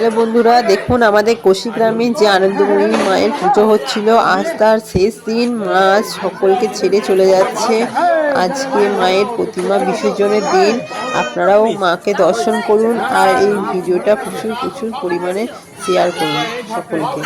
Hello বন্ধুরা, দেখুন আমাদের কোশি গ্রামে যে আনন্দময়ী মায়ের পুজো হচ্ছিল, আজ তার শেষ দিন। মা সকলকে ছেড়ে চলে যাচ্ছে। আজকে মায়ের প্রতিমা বিসর্জনের দিন। আপনারাও মাকে দর্শন করুন আর এই ভিডিওটা প্রচুর প্রচুর পরিমাণে শেয়ার করুন সকলকে।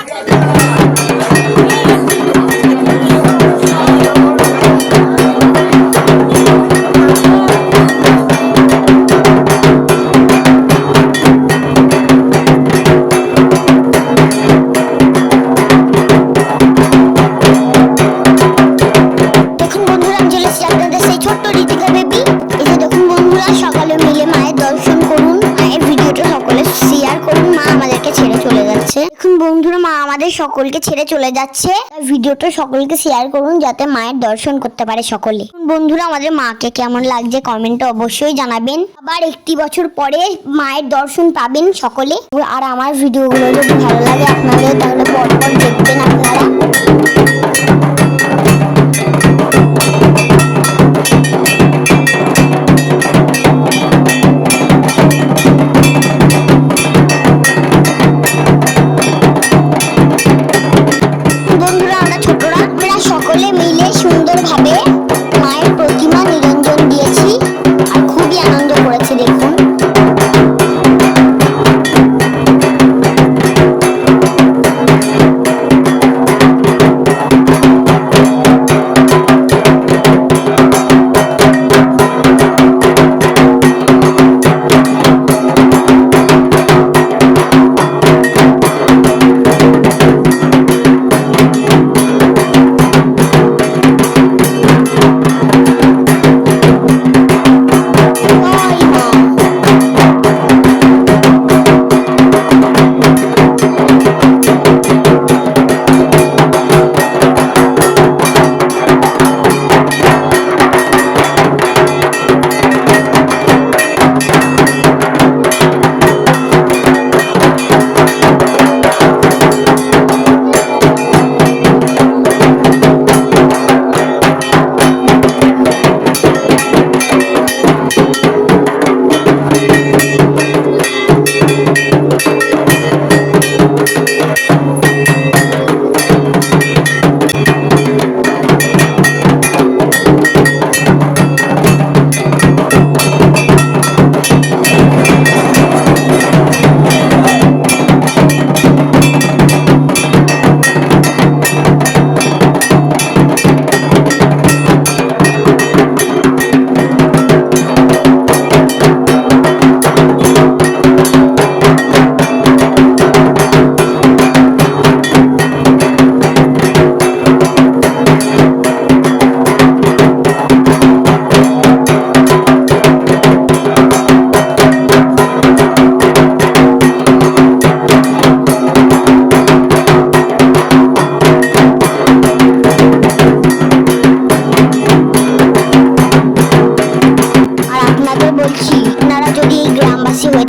এখন বন্ধুরা মা আমাদের সকলকে ছেড়ে চলে যাচ্ছে। ভিডিওটা সকলকে শেয়ার করুন যাতে মায়ের দর্শন করতে পারে সকলে। বন্ধুরা আমাদের মাকে কেমন লাগছে কমেন্টে অবশ্যই জানাবেন। আবার একটি বছর পরে মায়ের দর্শন পাবেন সকলে। আর আমার ভিডিওগুলো যদি ভালো লাগে আপনাদের তাহলে পরপর দেখবেন আপনারা। সকলে মিলে সুন্দরভাবে মায়ের প্রতিমা নিরঞ্জন দিয়েছি আর খুবই আনন্দ করেছে দেখুন। বলছি আপনারা যদি এই গ্রামবাসী হয়ে